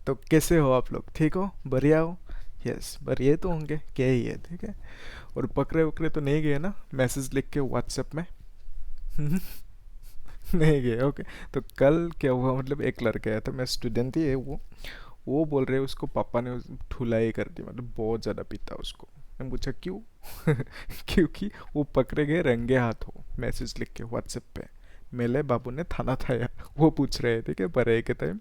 तो कैसे हो आप लोग? ठीक हो? बढ़िया हो? यस, बढ़िया तो होंगे, क्या ही है, ठीक है। और पकड़े वकड़े तो नहीं गए ना मैसेज लिख के व्हाट्सएप में? नहीं गए, ओके। तो कल क्या हुआ, मतलब एक लड़का आया था, मैं स्टूडेंट ही है वो बोल रहे उसको पापा ने ठुलाई कर दी, मतलब बहुत ज़्यादा पीता उसको। मैंने पूछा क्यों? क्योंकि वो पकड़े गए रंगे हाथों मैसेज लिख के व्हाट्सएप पे। मेले बाबू ने थाना था यार, वो पूछ रहे थे कि पढ़ाई के टाइम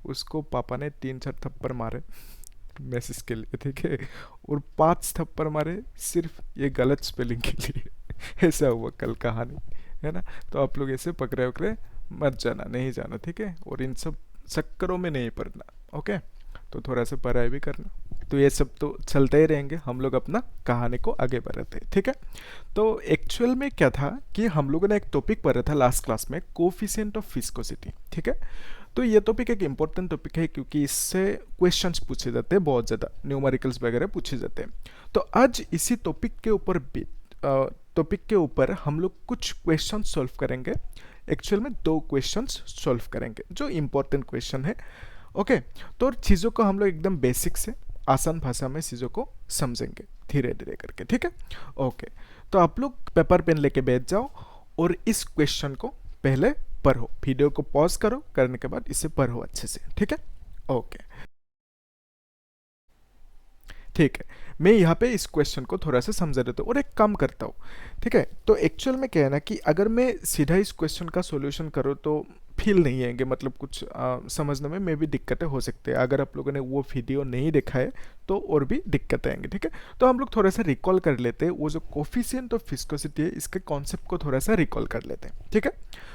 उसको पापा ने 3-4 थप्पड़ मारे मैसेज के लिए, ठीक है। और 5 थप्पड़ मारे सिर्फ ये गलत स्पेलिंग के लिए। ऐसा हुआ कल कहानी, है ना। तो आप लोग ऐसे पकड़े वकड़े मत जाना, नहीं जाना, ठीक है। और इन सब चक्करों में नहीं पड़ना, ओके। तो थोड़ा सा पढ़ाई भी करना। तो ये सब तो चलते ही रहेंगे, हम लोग अपना कहानी को आगे बढ़ाते हैं, ठीक है। तो एक्चुअल में क्या था कि हम लोगों ने एक टॉपिक पढ़ा था लास्ट क्लास में, कोफिशिएंट ऑफ विस्कोसिटी, ठीक है। तो ये टॉपिक एक इम्पोर्टेंट टॉपिक है क्योंकि इससे क्वेश्चंस पूछे जाते हैं, बहुत ज़्यादा न्यूमेरिकल्स वगैरह पूछे जाते हैं। तो आज इसी टॉपिक के ऊपर हम लोग कुछ क्वेश्चन सॉल्व करेंगे। एक्चुअल में 2 क्वेश्चंस सॉल्व करेंगे जो इम्पोर्टेंट क्वेश्चन है, ओके। तो चीज़ों को हम लोग एकदम बेसिक से आसान भाषा में चीज़ों को समझेंगे धीरे धीरे करके, ठीक है। ओके, तो आप लोग पेपर पेन लेके बैठ जाओ और इस क्वेश्चन को पहले पढ़ो। वीडियो को पॉज करो, करने के बाद इसे पढ़ो अच्छे से, ठीक है। ओके, ठीक है। मैं यहाँ पे इस क्वेश्चन को थोड़ा सा समझा देता हूँ और एक काम करता हूँ, ठीक है। तो एक्चुअल में क्या है ना कि अगर मैं सीधा इस क्वेश्चन का सॉल्यूशन करूँ तो फील नहीं आएंगे, मतलब कुछ समझने में भी दिक्कतें हो सकती है। अगर आप लोगों ने वो वीडियो नहीं देखा है तो और भी दिक्कतें आएंगी, ठीक है। तो हम लोग थोड़ा सा रिकॉल कर लेते हैं, वो जो कोफिशिएंट ऑफ विस्कोसिटी है इसके कॉन्सेप्ट को थोड़ा सा रिकॉल कर लेते हैं, ठीक है।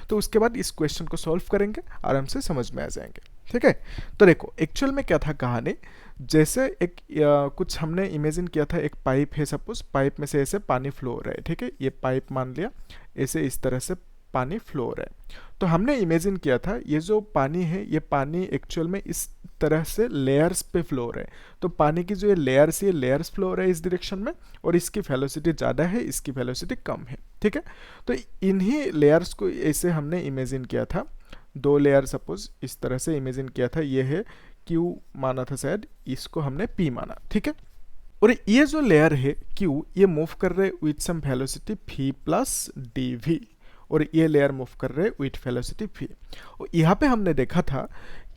तो उसके बाद इस क्वेश्चन को सॉल्व करेंगे, आराम से समझ में आ जाएंगे, ठीक है। तो देखो एक्चुअल में क्या था कहानी। जैसे एक कुछ हमने इमेजिन किया था, एक पाइप है, सपोज पाइप में से ऐसे पानी फ्लो हो रहा है, ठीक है। ये पाइप मान लिया, ऐसे इस तरह से पानी फ्लो हो रहा है। तो हमने इमेजिन किया था ये जो पानी है, ये पानी एक्चुअल में इस तरह से लेयर्स पे फ्लो हो रहा है। तो पानी की जो ये लेयर्स है, ये लेयर्स फ्लो हो रहा है इस डायरेक्शन में, और इसकी वेलोसिटी ज़्यादा है, इसकी वेलोसिटी कम है, ठीक है। तो इन्हीं लेयर्स को ऐसे हमने इमेजिन किया था। 2 लेयर सपोज इस तरह से इमेजिन किया था, ये है क्यू माना था शायद, इसको हमने पी माना, ठीक है। और ये जो लेयर है क्यू, ये मूव कर रहे with some velocity v plus d v, और ये लेयर मूव कर रहे विथ वेलोसिटी v। और यहाँ पे हमने देखा था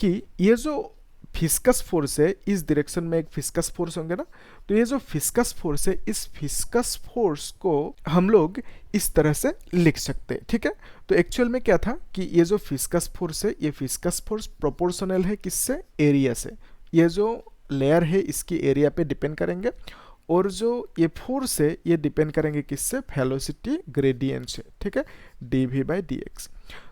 कि ये जो फिस्कस फोर्स है, इस डायरेक्शन में एक फिस्कस फोर्स होंगे ना। तो ये जो फिस्कस फोर्स है, इस फिस्कस फोर्स को हम लोग इस तरह से लिख सकते हैं, ठीक है। तो एक्चुअल में क्या था कि ये जो फिस्कस फोर्स है, ये फिस्कस फोर्स प्रोपोर्शनल है किससे? एरिया से। ये जो लेयर है इसकी एरिया पे डिपेंड करेंगे, और जो ये फोर्स है ये डिपेंड करेंगे किससे? वेलोसिटी ग्रेडियंट से, ठीक है, d v by d x.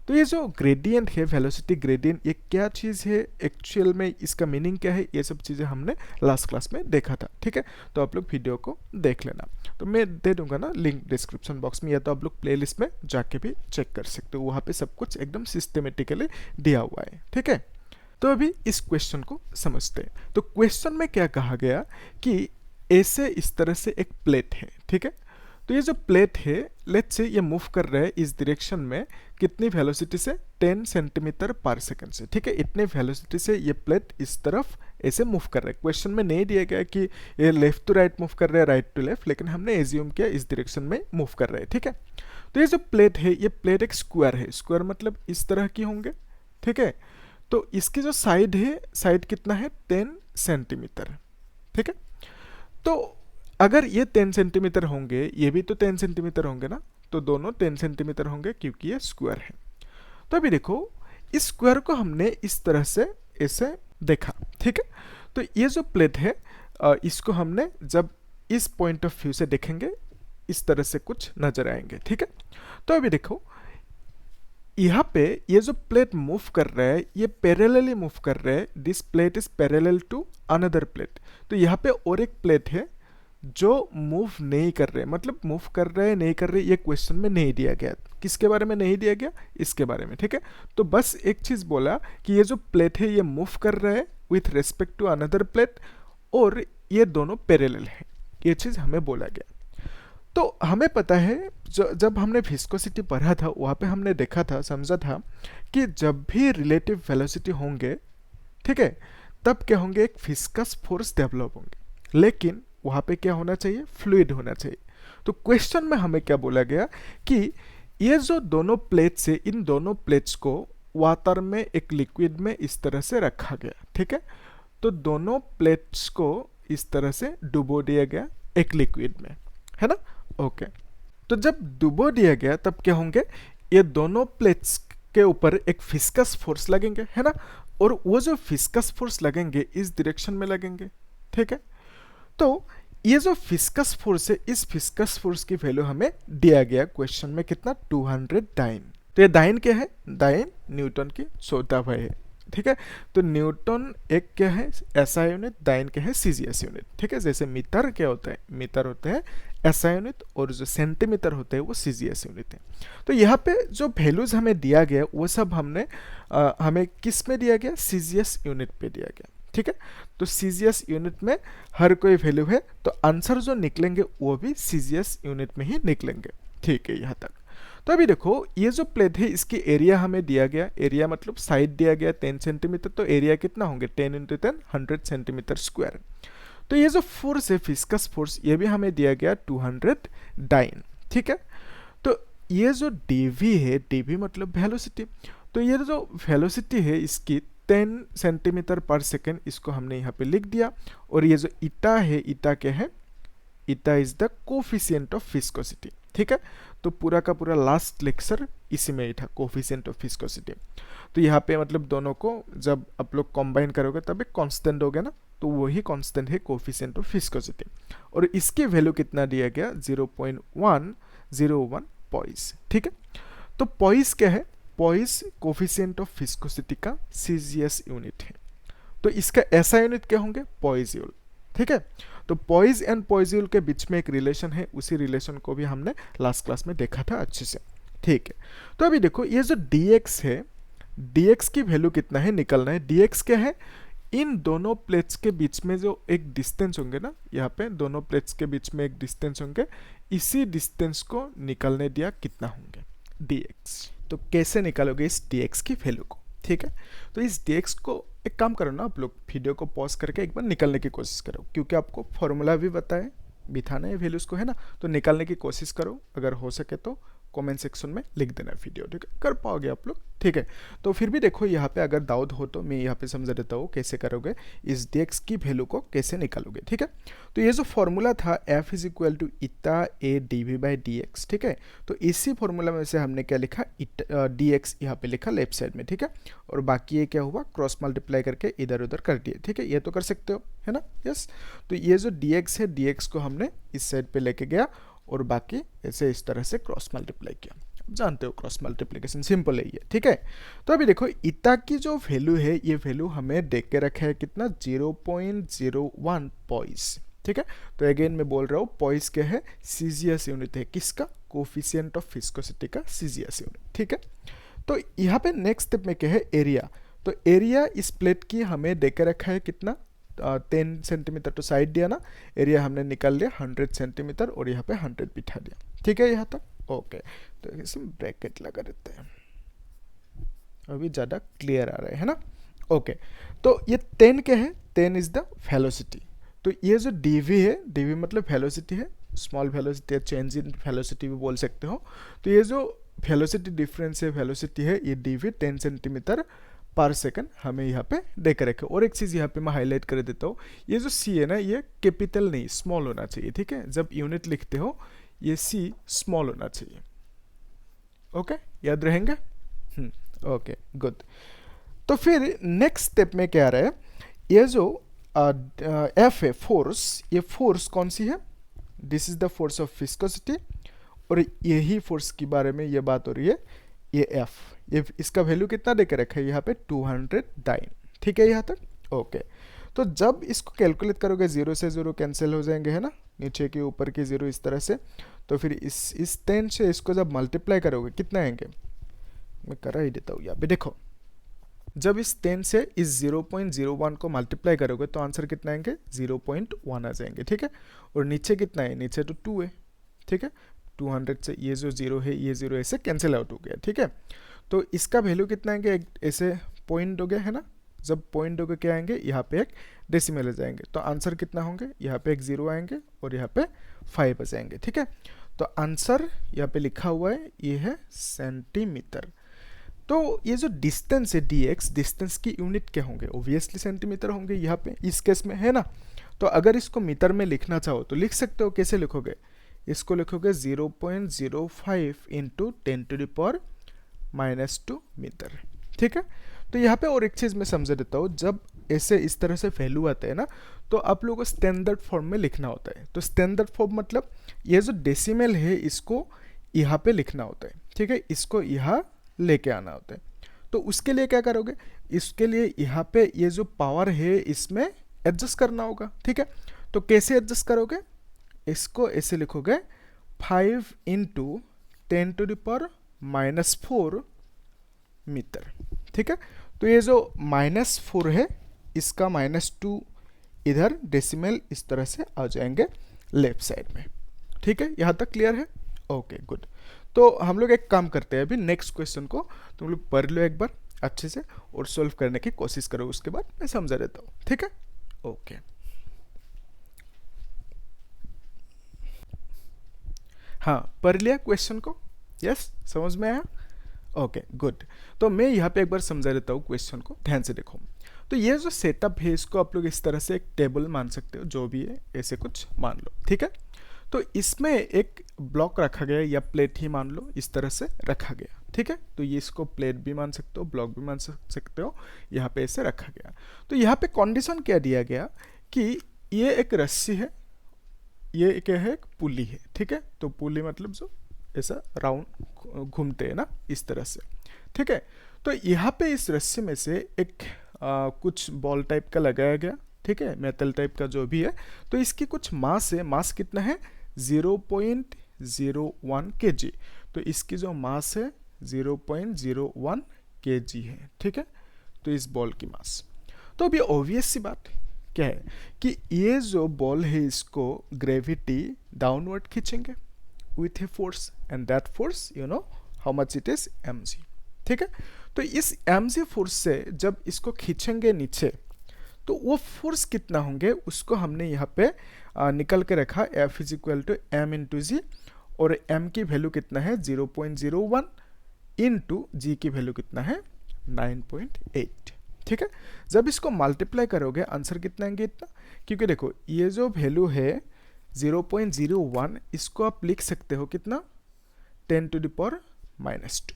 तो ये जो ग्रेडियंट है, वेलोसिटी ग्रेडियंट, ये क्या चीज़ है एक्चुअल में, इसका मीनिंग क्या है, ये सब चीज़ें हमने लास्ट क्लास में देखा था, ठीक है। तो आप लोग वीडियो को देख लेना। तो मैं दे दूंगा ना लिंक डिस्क्रिप्शन बॉक्स में, या तो आप लोग प्लेलिस्ट में जाके भी चेक कर सकते हो, वहाँ पे सब कुछ एकदम सिस्टमेटिकली दिया हुआ है, ठीक है। तो अभी इस क्वेश्चन को समझते हैं। तो क्वेश्चन में क्या कहा गया कि ऐसे इस तरह से एक प्लेट है, ठीक है। तो ये जो प्लेट है, लेट्स से ये मूव कर रहा है इस डायरेक्शन में, कितनी वेलोसिटी से? 10 सेंटीमीटर पर सेकंड से, ठीक है। इतने वेलोसिटी से ये प्लेट इस तरफ ऐसे मूव कर रहा है। क्वेश्चन में नहीं दिया गया कि ये लेफ्ट टू राइट मूव कर रहा है, राइट टू लेफ्ट, लेकिन हमने एज्यूम किया इस डायरेक्शन में मूव कर रहा है, ठीक है। तो ये जो प्लेट है, ये प्लेट एक स्क्वायर है, स्क्वायर मतलब इस तरह की होंगे, ठीक है। तो इसकी जो साइड है, साइड कितना है? 10 सेंटीमीटर, ठीक है। तो अगर ये 10 सेंटीमीटर होंगे, ये भी तो 10 सेंटीमीटर होंगे ना, तो दोनों 10 सेंटीमीटर होंगे क्योंकि ये स्क्वायर है। तो अभी देखो इस स्क्वायर को हमने इस तरह से ऐसे देखा, ठीक है। तो ये जो प्लेट है, इसको हमने जब इस पॉइंट ऑफ व्यू से देखेंगे, इस तरह से कुछ नजर आएंगे, ठीक है। तो अभी देखो यहाँ पे ये जो प्लेट मूव कर रहा है, ये पैरेलली मूव कर रहा है, this plate is parallel to another plate. तो यहाँ पे और एक प्लेट है जो मूव नहीं कर रहे, मतलब मूव कर रहे नहीं कर रहे, ये क्वेश्चन में नहीं दिया गया। किसके बारे में नहीं दिया गया? इसके बारे में, ठीक है। तो बस एक चीज बोला कि ये जो प्लेट है ये मूव कर रहा है with respect to another plate, और ये दोनों पैरेलल है, ये चीज हमें बोला गया। तो हमें पता है, जब हमने विस्कोसिटी पढ़ा था वहाँ पे हमने देखा था, समझा था कि जब भी रिलेटिव वेलोसिटी होंगे, ठीक है, तब क्या होंगे, एक फिस्कस फोर्स डेवलप होंगे, लेकिन वहाँ पे क्या होना चाहिए, फ्लूइड होना चाहिए। तो क्वेश्चन में हमें क्या बोला गया कि ये जो दोनों प्लेट्स है, इन दोनों प्लेट्स को वाटर में एक लिक्विड में इस तरह से रखा गया, ठीक है। तो दोनों प्लेट्स को इस तरह से डुबो दिया गया एक लिक्विड में, है ना। ओके, तो जब डुबो दिया गया तब क्या होंगे, ये दोनों प्लेट्स के ऊपर एक फिस्कस फोर्स लगेंगे, है ना। और वो जो फिस्कस फोर्स लगेंगे इस डायरेक्शन में लगेंगे, ठीक है। तो ये जो फिस्कस फोर्स है, इस फिस्कस फोर्स की वैल्यू हमें दिया गया क्वेश्चन में, कितना, 200 डाइन। तो ये डाइन क्या है, डाइन न्यूटन की छोटा भाई है, ठीक है। तो न्यूटन एक क्या है, एसआई यूनिट, डाइन क्या है, सीजीएस यूनिट, ठीक है। जैसे मीटर क्या होता है, मीटर होता है एसआई यूनिट, और जो सेंटीमीटर होता है वो सीजीएस यूनिट है। तो यहाँ पे जो वैल्यूज हमें दिया गया वो सब हमने हमें किस में दिया गया, सीजीएस यूनिट पे दिया गया, ठीक है। तो सीजीएस यूनिट में हर कोई वैल्यू है, तो आंसर जो निकलेंगे वो भी सीजीएस यूनिट में ही निकलेंगे, ठीक है, यहाँ तक। तो अभी देखो, ये जो प्लेट है इसकी एरिया हमें दिया गया, एरिया मतलब साइड दिया गया 10 सेंटीमीटर, तो एरिया कितना होंगे, 10 इंटू 10 100 सेंटीमीटर स्क्वायर। तो ये जो फोर्स है, फिस्कस फोर्स, ये भी हमें दिया गया 200 डाइन, ठीक है। तो ये जो dv है, dv मतलब वेलोसिटी, तो ये जो वेलोसिटी है इसकी 10 सेंटीमीटर पर सेकेंड, इसको हमने यहाँ पे लिख दिया। और ये जो ईटा है, ईटा क्या है, eta is the coefficient of viscosity, ठीक है। तो पूरा का पूरा लास्ट लेक्चर इसी में ही था, कोफिशिएंट ऑफ विस्कोसिटी। तो यहाँ पे मतलब दोनों को जब आप लोग कंबाइन करोगे तब एक कांस्टेंट हो गया ना, तो वही कांस्टेंट है कोफिशिएंट ऑफ विस्कोसिटी। और इसकी वैल्यू कितना दिया गया, 0.101 पॉइस, ठीक है। तो पॉइस क्या है, पॉइस कोफिशिएंट ऑफ विस्कोसिटी का सीजीएस यूनिट है। तो इसका ऐसा यूनिट क्या होंगे, पॉइज्यूल, ठीक है। तो पॉइज एंड पॉइज्यूल के बीच में एक रिलेशन है, उसी रिलेशन को भी हमने लास्ट क्लास में देखा था अच्छे से, ठीक है। तो अभी देखो, ये जो dx है, dx की वैल्यू कितना है निकलना है। dx क्या है, इन दोनों प्लेट्स के बीच में जो एक डिस्टेंस होंगे ना, यहाँ पे दोनों प्लेट्स के बीच में एक डिस्टेंस होंगे, इसी डिस्टेंस को निकलने दिया कितना होंगे, dx। तो कैसे निकालोगे इस dx की वैल्यू को, ठीक है। तो इस dx को एक काम करो ना, आप लोग वीडियो को पॉज करके एक बार निकालने की कोशिश करो, क्योंकि आपको फॉर्मूला भी बताए, बिठाना है वैल्यूज को, है ना। तो निकालने की कोशिश करो, अगर हो सके तो कमेंट सेक्शन में लिख देना वीडियो, ठीक है, कर पाओगे आप लोग, ठीक है। तो फिर भी देखो, यहाँ पे अगर डाउट हो तो मैं यहाँ पे समझा देता हूँ कैसे करोगे, इस dx की वैल्यू को कैसे निकालोगे, ठीक है। तो ये जो फॉर्मूला था, f is equal to eta a dv by dx, ठीक है। तो इसी फॉर्मूला में से हमने क्या लिखा, dx यहाँ पे लिखा लेफ्ट साइड में, ठीक है। और बाकी ये क्या हुआ, क्रॉस मल्टीप्लाई करके इधर उधर कर दिए, ठीक है। ये तो कर सकते हो, है ना, यस। तो ये जो dx है, dx को हमने इस साइड पे लेके गया, और बाकी ऐसे इस तरह से क्रॉस मल्टीप्लाई किया। जानते हो क्रॉस मल्टीप्लिकेशन सिंपल है ये, ठीक है। तो अभी देखो, ईटा की जो वैल्यू है, ये वैल्यू हमें देख के रखा है कितना, 0.01 पॉइस, ठीक है। तो अगेन मैं बोल रहा हूँ, पॉइस क्या है, सीजीएस यूनिट है, किसका, कोफिशिएंट ऑफ विस्कोसिटी का सीजीएस यूनिट, ठीक है। तो यहाँ पे नेक्स्ट स्टेप में क्या है, एरिया। तो एरिया इस प्लेट की हमें देख के रखा है कितना, 10 सेंटीमीटर तो साइड दिया ना, एरिया हमने निकाल लिया 100 सेंटीमीटर, और यहाँ पे 100 बिठा दिया, ठीक है, यहाँ तक ओके। तो इसमें ब्रैकेट लगा देते हैं, अभी ज़्यादा क्लियर आ रहा है ना, ओके। तो ये 10 क्या है, 10 इज द वेलोसिटी। तो ये जो dv है, dv मतलब वेलोसिटी है, स्मॉल वेलोसिटी या चेंज इन वेलोसिटी भी बोल सकते हो। तो ये जो वेलोसिटी डिफरेंस है, वेलोसिटी है, ये dv 10 सेंटीमीटर पर सेकंड हमें यहाँ पे देकर रखे। और एक चीज़ यहाँ पे मैं हाईलाइट कर देता हूँ, ये जो c है ना, ये कैपिटल नहीं स्मॉल होना चाहिए, ठीक है। जब यूनिट लिखते हो ये c स्मॉल होना चाहिए, ओके, याद रहेंगे, ओके गुड। तो फिर नेक्स्ट स्टेप में क्या आ रहा है, ये जो F है, फोर्स, ये फोर्स कौन सी है, this is the force of viscosity, और यही फोर्स के बारे में ये बात हो रही है, ये F, ये इसका वैल्यू कितना देकर रखा है यहाँ पे, 200 डाइन, ठीक है, यहाँ तक ओके। तो जब इसको कैलकुलेट करोगे, 0 से 0 कैंसिल हो जाएंगे, है ना, नीचे के ऊपर के 0 इस तरह से। तो फिर इस 10 से इसको जब मल्टीप्लाई करोगे कितना आएंगे, मैं करा ही देता हूँ यहाँ पे, देखो जब इस 10 से इस 0.01 को मल्टीप्लाई करोगे तो आंसर कितना आएंगे, 0.1 आ जाएंगे, ठीक है। और नीचे कितना है, नीचे तो 2 है, ठीक है। 200 से ये जो 0 है, ये 0 ऐसे कैंसिल आउट हो गया, ठीक है। तो इसका वैल्यू कितना आएंगे, ऐसे पॉइंट हो गया, है ना, जब पॉइंट होकर क्या आएंगे, यहाँ पे एक डेसिमल आ जाएंगे, तो आंसर कितना होंगे, यहाँ पे एक 0 आएंगे और यहाँ पे 5 आ जाएंगे। ठीक है, तो आंसर यहाँ पे लिखा हुआ है, ये है सेंटीमीटर। तो ये जो डिस्टेंस है dx, डिस्टेंस की यूनिट क्या होंगे, ओब्वियसली सेंटीमीटर होंगे यहाँ पे इस केस में, है ना। तो अगर इसको मीटर में लिखना चाहो तो लिख सकते हो, कैसे लिखोगे, इसको लिखोगे 0.05 इंटू 10⁻⁻² मीटर। ठीक है, तो यहाँ पे और एक चीज़ मैं समझा देता हूँ, जब ऐसे इस तरह से वैल्यू आते हैं ना, तो आप लोगों को स्टैंडर्ड फॉर्म में लिखना होता है। तो स्टैंडर्ड फॉर्म मतलब ये जो डेसिमल है इसको यहाँ पे लिखना होता है। ठीक है, इसको यहाँ लेके आना होता है। तो उसके लिए क्या करोगे, इसके लिए यहाँ पे ये जो पावर है इसमें एडजस्ट करना होगा। ठीक है, तो कैसे एडजस्ट करोगे, इसको ऐसे लिखोगे 5 इंटू 10⁻⁻⁴ मीटर। ठीक है, तो ये जो -4 है इसका -2 इधर डेसिमल इस तरह से आ जाएंगे लेफ्ट साइड में। ठीक है, यहाँ तक क्लियर है, ओके गुड। तो हम लोग एक काम करते हैं, अभी नेक्स्ट क्वेश्चन को तुम लोग पढ़ लो एक बार अच्छे से और सॉल्व करने की कोशिश करो, उसके बाद मैं समझा देता हूँ। ठीक है, ओके। हाँ, पढ़ लिया क्वेश्चन को, यस, समझ में आया, ओके गुड। तो मैं यहाँ पे एक बार समझा देता हूँ क्वेश्चन को, ध्यान से देखो। तो ये जो सेटअप है इसको आप लोग इस तरह से एक टेबल मान सकते हो, जो भी है ऐसे कुछ मान लो। ठीक है, तो इसमें एक ब्लॉक रखा गया या प्लेट ही मान लो, इस तरह से रखा गया। ठीक है, तो ये इसको प्लेट भी मान सकते हो, ब्लॉक भी मान सकते हो, यहाँ पे ऐसे रखा गया। तो यहाँ पे कंडीशन क्या दिया गया कि ये एक रस्सी है, ये क्या है, एक पुली है। ठीक है, तो पुली मतलब जो ऐसा राउंड घूमते हैं ना, इस तरह से। ठीक है, तो यहाँ पे इस रस्सी में से एक कुछ बॉल टाइप का लगाया गया। ठीक है, मेटल टाइप का जो भी है, तो इसकी कुछ मास है, मास कितना है 0.01 kg। तो इसकी जो मास है 0.01 kg है। ठीक है, तो इस बॉल की मास, तो अभी ऑब्वियस सी बात क्या है कि ये जो बॉल है इसको ग्रेविटी डाउनवर्ड खींचेंगे with a force, and that force you know how much it is mg। ठीक है, तो इस mg फोर्स से जब इसको खींचेंगे नीचे, तो वो फोर्स कितना होंगे उसको हमने यहाँ पे निकल के रखा, F is equal to m into g, और m की वैल्यू कितना है 0.01 इंटू जी की वैल्यू कितना है 9.8। ठीक है, जब इसको मल्टीप्लाई करोगे आंसर कितना आएंगे, इतना, क्योंकि देखो ये जो वैल्यू है 0.01 इसको आप लिख सकते हो कितना 10⁻⁻²।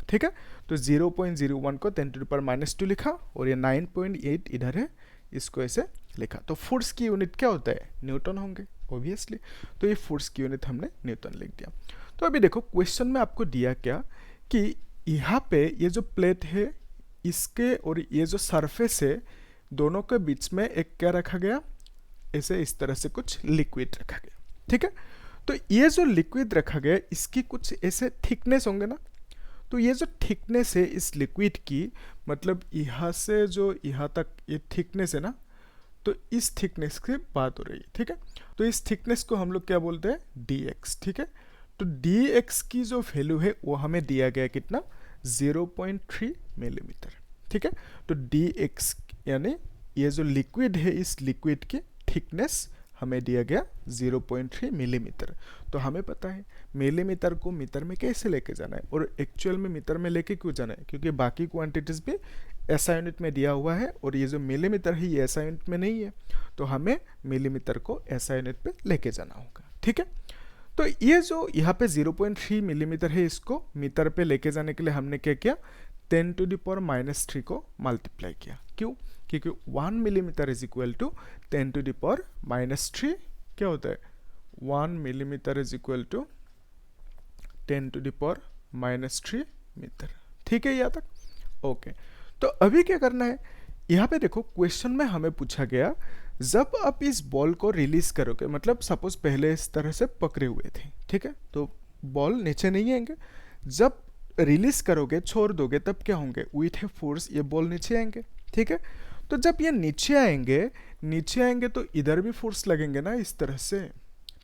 ठीक है, तो 0.01 को 10⁻⁻² लिखा और ये 9.8 इधर है, इसको ऐसे लिखा। तो फोर्स की यूनिट क्या होता है, न्यूटन होंगे ऑब्वियसली, तो ये फोर्स की यूनिट हमने न्यूटन लिख दिया। तो अभी देखो क्वेश्चन में आपको दिया क्या कि यहाँ पे ये जो प्लेट है इसके और ये जो सरफेस है दोनों के बीच में एक क्या रखा गया, ऐसे इस तरह से कुछ लिक्विड रखा गया। ठीक है, तो ये जो लिक्विड रखा गया इसकी कुछ ऐसे थिकनेस होंगे ना, तो ये जो थिकनेस है इस लिक्विड की, मतलब यहाँ से जो यहाँ तक ये थिकनेस है ना, तो इस थिकनेस की बात हो रही है। ठीक है, तो इस थिकनेस को हम लोग क्या बोलते हैं dx। ठीक है, तो dx की जो वैल्यू है वो हमें दिया गया कितना 0.3 मिलीमीटर। ठीक है, तो dx यानी ये जो लिक्विड है इस लिक्विड की थिकनेस हमें दिया गया 0.3 मिलीमीटर। तो हमें पता है मिलीमीटर को मीटर में कैसे लेके जाना है, और एक्चुअल में मीटर में लेके क्यों जाना है, क्योंकि बाकी क्वांटिटीज भी ऐसा यूनिट में दिया हुआ है और ये जो मिलीमीटर है ये ऐसा यूनिट में नहीं है, तो हमें मिलीमीटर को ऐसा यूनिट पे लेके जाना होगा। ठीक है, तो ये जो यहाँ पे 0.3 मिलीमीटर है इसको मीटर पे लेके जाने के लिए हमने क्या किया 10⁻³ को मल्टीप्लाई किया। क्यों, क्योंकि 1 मिलीमीटर इज इक्वल टू 10⁻³ क्या होता है 1 millimetre is equal to 10⁻³ metre. ठीक है यहाँ तक, ओके। तो अभी क्या करना है, यहाँ पे देखो क्वेश्चन में हमें पूछा गया जब आप इस बॉल को रिलीज करोगे, मतलब सपोज पहले इस तरह से पकड़े हुए थे। ठीक है, तो बॉल नीचे नहीं आएंगे, जब रिलीज करोगे छोड़ दोगे तब क्या होंगे विथ ए फोर्स ये बॉल नीचे आएंगे। ठीक है, तो जब ये नीचे आएंगे तो इधर भी फोर्स लगेंगे ना इस तरह से।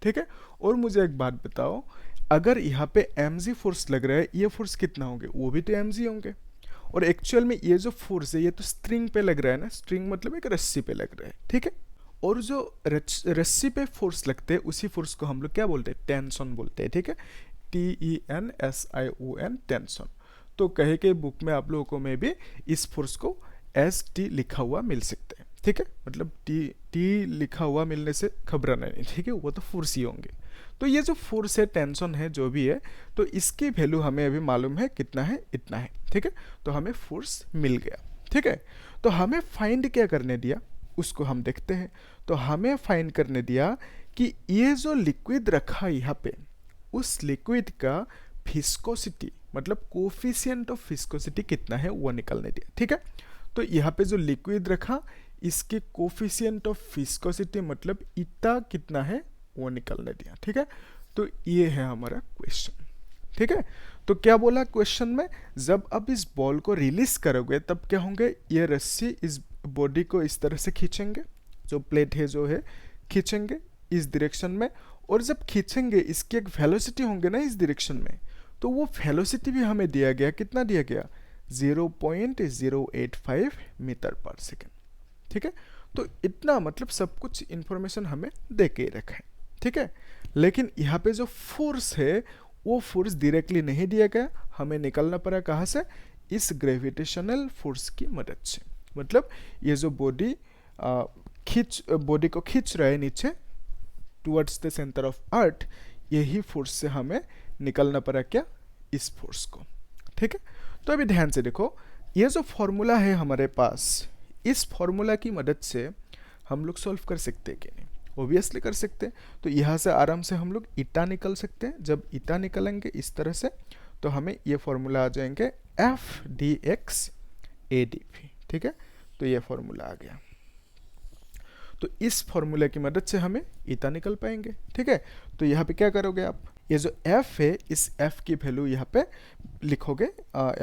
ठीक है, और मुझे एक बात बताओ, अगर यहाँ पे mg फोर्स लग रहा है ये फोर्स कितना होंगे, वो भी तो mg होंगे, और एक्चुअल में ये जो फोर्स है ये तो स्ट्रिंग पे लग रहा है ना, स्ट्रिंग मतलब एक रस्सी पे लग रहा है, ठीक है। और जो रस्सी पे फोर्स लगते हैं उसी फोर्स को हम लोग क्या बोलते हैं, टेंशन बोलते हैं, ठीक है। TENSION, tension. तो कहे के बुक में आप लोगों को में भी इस फोर्स को ST लिखा हुआ मिल सकता है, ठीक है। मतलब टी लिखा हुआ मिलने से घबराना नहीं, ठीक है, वो तो फोर्स ही होंगे। तो ये जो फोर्स है, टेंशन है, जो भी है, तो इसकी वैल्यू हमें अभी मालूम है कितना है, इतना है, ठीक है। तो हमें फोर्स मिल गया, ठीक है। तो हमें फाइंड क्या करने दिया उसको हम देखते हैं। तो हमें फाइंड करने दिया कि ये जो लिक्विड रखा यहाँ पे, उस लिक्विड का विस्कोसिटी मतलब कोफिशिएंट ऑफ विस्कोसिटी कितना है वो निकालने दिया, ठीक है। तो यहाँ पे जो लिक्विड रखा इसके कोफिशिएंट ऑफ विस्कोसिटी मतलब इटा कितना है वो निकालने दिया, ठीक है। तो ये है हमारा क्वेश्चन, ठीक है। तो क्या बोला क्वेश्चन में, जब अब इस बॉल को रिलीज करोगे तब क्या होंगे, ये रस्सी इस बॉडी को इस तरह से खींचेंगे, जो प्लेट है जो है खींचेंगे इस डायरेक्शन में, और जब खींचेंगे इसकी एक वेलोसिटी होंगे ना इस डायरेक्शन में, तो वो वेलोसिटी भी हमें दिया गया, कितना दिया गया, 0.085 मीटर पर सेकेंड, ठीक है। तो इतना मतलब सब कुछ इंफॉर्मेशन हमें दे के रखा है, ठीक है। लेकिन यहाँ पे जो फोर्स है वो फोर्स डायरेक्टली नहीं दिया गया, हमें निकलना पड़ा कहाँ से, इस ग्रेविटेशनल फोर्स की मदद से। मतलब ये जो बॉडी बॉडी को खींच रहा है नीचे towards the centre of earth, यही फोर्स से हमें निकलना पड़ा क्या, इस फोर्स को, ठीक है। तो अभी ध्यान से देखो, ये जो फॉर्मूला है हमारे पास, इस फॉर्मूला की मदद से हम लोग सॉल्व कर सकते हैं कि नहीं, ओबियसली कर सकते हैं। तो यहाँ से आराम से हम लोग ईटा निकल सकते हैं। जब ईटा निकलेंगे इस तरह से तो हमें ये फॉर्मूला आ जाएंगे FDX AdV, ठीक है। तो ये फॉर्मूला आ गया। तो इस फॉर्मूला की मदद से हमें ईटा निकल पाएंगे, ठीक है। तो यहाँ पे क्या करोगे आप, ये जो F है इस F की वैल्यू यहाँ पे लिखोगे,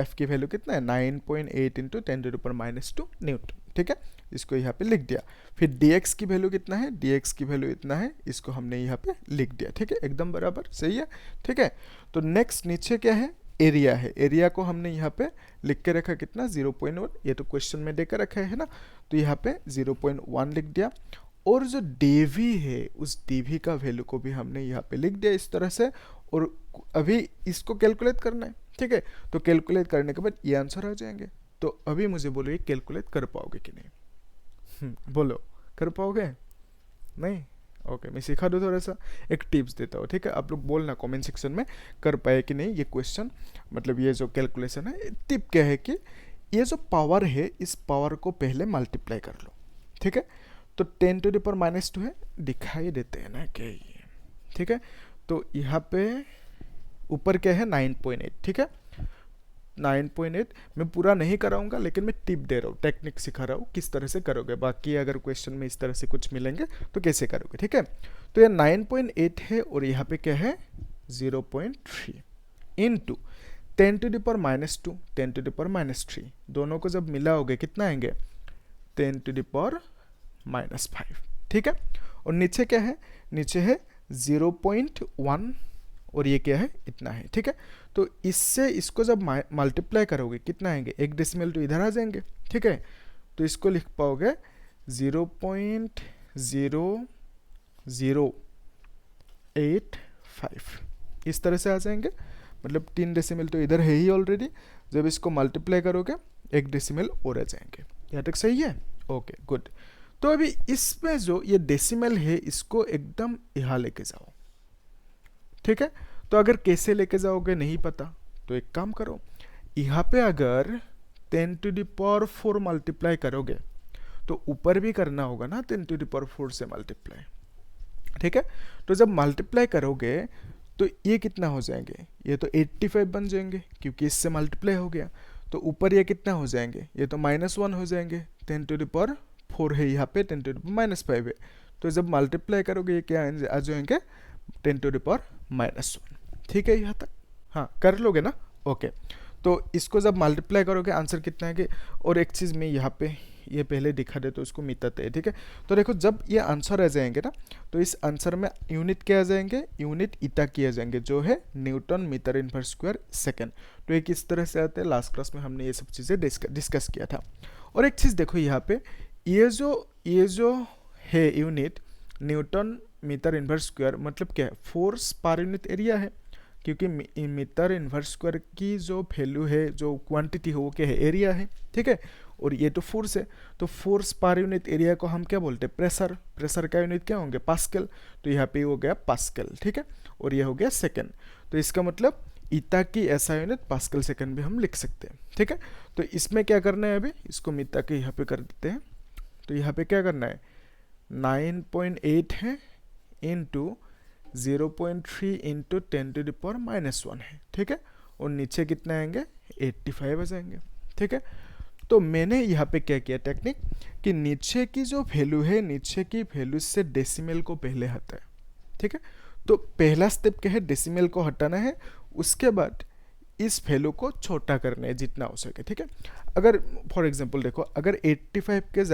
F की वैल्यू कितना है, 9.8 इंटू 10⁻²न्यूटन, ठीक है। इसको यहाँ पे लिख दिया। फिर dx की वैल्यू कितना है, dx की वैल्यू इतना है, इसको हमने यहाँ पे लिख दिया, ठीक है, एकदम बराबर, सही है, ठीक है। तो नेक्स्ट नीचे क्या है, एरिया है। एरिया को हमने यहाँ पे लिख के रखा कितना, 0.1, ये तो क्वेश्चन में देकर रखा है ना, तो यहाँ पे 0.1 लिख दिया। और जो dv है उस dv का वैल्यू को भी हमने यहाँ पे लिख दिया इस तरह से। और अभी इसको कैलकुलेट करना है, ठीक है। तो कैलकुलेट करने के बाद ये आंसर आ जाएंगे। तो अभी मुझे बोलो ये कैलकुलेट कर पाओगे कि नहीं, बोलो कर पाओगे, नहीं, ओके, मैं सिखा दूँ थोड़ा सा, एक टिप्स देता हूँ, ठीक है। आप लोग बोलना कमेंट सेक्शन में कर पाए कि नहीं ये क्वेश्चन, मतलब ये जो कैलकुलेशन है। टिप क्या है कि ये जो पावर है इस पावर को पहले मल्टीप्लाई कर लो, ठीक है। तो 10⁻² है, दिखाई देते हैं ना क्या ये, ठीक है। तो यहाँ पे ऊपर क्या है 9.8, ठीक है, 9.8 मैं पूरा नहीं कराऊंगा, लेकिन मैं टिप दे रहा हूँ, टेक्निक सिखा रहा हूँ किस तरह से करोगे। बाकी अगर क्वेश्चन में इस तरह से कुछ मिलेंगे तो कैसे करोगे, ठीक है। तो ये 9.8 है और यहाँ पे क्या है 0.3 इंटू 10⁻², 10⁻3, दोनों को जब मिलाओगे कितना आएंगे 10⁻⁵, ठीक है। और नीचे क्या है, नीचे है 0.1 और ये क्या है इतना है, ठीक है। तो इससे इसको जब मल्टीप्लाई करोगे कितना आएंगे, 1 डेसिमल तो इधर आ जाएंगे, ठीक है। तो इसको लिख पाओगे 0.0085 इस तरह से आ जाएंगे। मतलब 3 डेसिमल तो इधर है ही ऑलरेडी, जब इसको मल्टीप्लाई करोगे 1 डेसिमल और आ जाएंगे। यहाँ तक सही है, ओके गुड। तो अभी इसमें जो ये डेसिमल है इसको एकदम यहाँ लेके जाओ, ठीक है। तो अगर कैसे लेके जाओगे नहीं पता, तो एक काम करो, यहाँ पे अगर 10⁴ मल्टीप्लाई करोगे तो ऊपर भी करना होगा ना 10⁴ से मल्टीप्लाई, ठीक है। तो जब मल्टीप्लाई करोगे तो ये कितना हो जाएंगे, ये तो 85 बन जाएंगे क्योंकि इससे मल्टीप्लाई हो गया। तो ऊपर ये कितना हो जाएंगे, ये तो -1 हो जाएंगे, 10⁴ है यहाँ पे, 10⁻⁵ है। तो जब मल्टीप्लाई करोगे ये क्या आ जाएंगे 10⁻⁻1, ठीक है यहाँ तक, हाँ कर लोगे ना, ओके। तो इसको जब मल्टीप्लाई करोगे आंसर कितना है कि, और एक चीज़ मैं यहाँ पे ये पहले दिखा दे तो उसको मिटाते हैं, ठीक है। तो देखो जब ये आंसर आ जाएंगे ना, तो इस आंसर में यूनिट क्या आ जाएंगे, यूनिट ईटा की आ जाएंगे, जो है newton metre inverse square second. तो ये किस तरह से आते हैं, लास्ट क्लास में हमने ये सब चीज़ें डिस्कस किया था। और एक चीज़ देखो यहाँ पे, ये जो है unit newton metre inverse square, मतलब क्या है, फोर्स पर यूनिट एरिया है, क्योंकि मीटर इनवर्स स्क्वायर की जो वैल्यू है, जो क्वांटिटी है, वो क्या है, एरिया है, ठीक है। और ये तो फोर्स है, तो फोर्स पर यूनिट एरिया को हम क्या बोलते हैं, प्रेशर। प्रेशर का यूनिट क्या होंगे, पास्कल। तो यहाँ पे हो गया पास्कल, ठीक है। और ये हो गया सेकेंड। तो इसका मतलब ईटा की ऐसा यूनिट पास्कल सेकेंड भी हम लिख सकते हैं, ठीक है। तो इसमें क्या करना है, अभी इसको मीटा के यहाँ पे कर देते हैं। तो यहाँ पे क्या करना है, 9.8 है इंटू 0.3 इंटू 10⁻⁻1 है, ठीक है। और नीचे कितने आएंगे, 85 आ जाएंगे, ठीक है। तो मैंने यहाँ पे क्या किया टेक्निक, कि नीचे की जो वैल्यू है, नीचे की वैल्यू से डेसिमल को पहले हटाए, ठीक है। तो पहला स्टेप क्या है, डेसिमल को हटाना है, उसके बाद इस वैल्यू को छोटा करना है जितना हो सके, ठीक है। अगर फॉर एग्जांपल देखो, अगर 85 के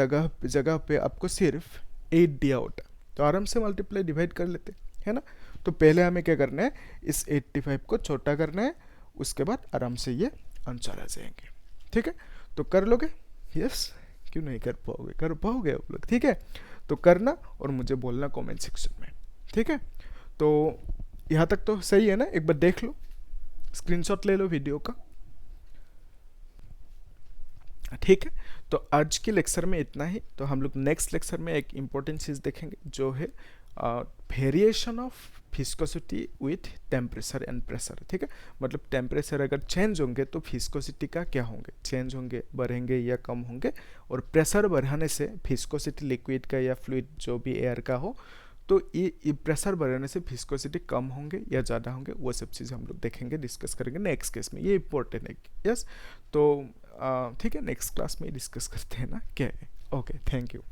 जगह पे आपको सिर्फ 8 दिया होता, तो आराम से मल्टीप्लाई डिवाइड कर लेते, है ना। तो पहले हमें क्या करना है, इस 85 को छोटा करना है, उसके बाद आराम से ये आंसर आ जाएंगे, ठीक है। तो कर लोगे, यस, क्यों नहीं कर पाओगे, कर पाओगे आप लोग, ठीक है। तो करना और मुझे बोलना कमेंट सेक्शन में, ठीक है। तो यहाँ तक तो सही है ना, एक बार देख लो, स्क्रीनशॉट ले लो वीडियो का, ठीक है। तो आज के लेक्चर में इतना ही। तो हम लोग नेक्स्ट लेक्चर में एक इम्पोर्टेंट चीज़ देखेंगे, जो है variation of viscosity with temperature and pressure, ठीक है। मतलब टेम्परेचर अगर चेंज होंगे तो फिस्कोसिटी का क्या होंगे, चेंज होंगे, बढ़ेंगे या कम होंगे। और प्रेशर बढ़ाने से फिस्कोसिटी लिक्विड का या फ्लूइड जो भी एयर का हो, तो ये प्रेशर बढ़ाने से फिस्कोसिटी कम होंगे या ज़्यादा होंगे, वो सब चीज़ हम लोग देखेंगे, डिस्कस करेंगे नेक्स्ट केस में, ये इंपॉर्टेंट है, यस। तो ठीक है, नेक्स्ट क्लास में डिस्कस करते हैं ना, क्या है। Okay, thank you.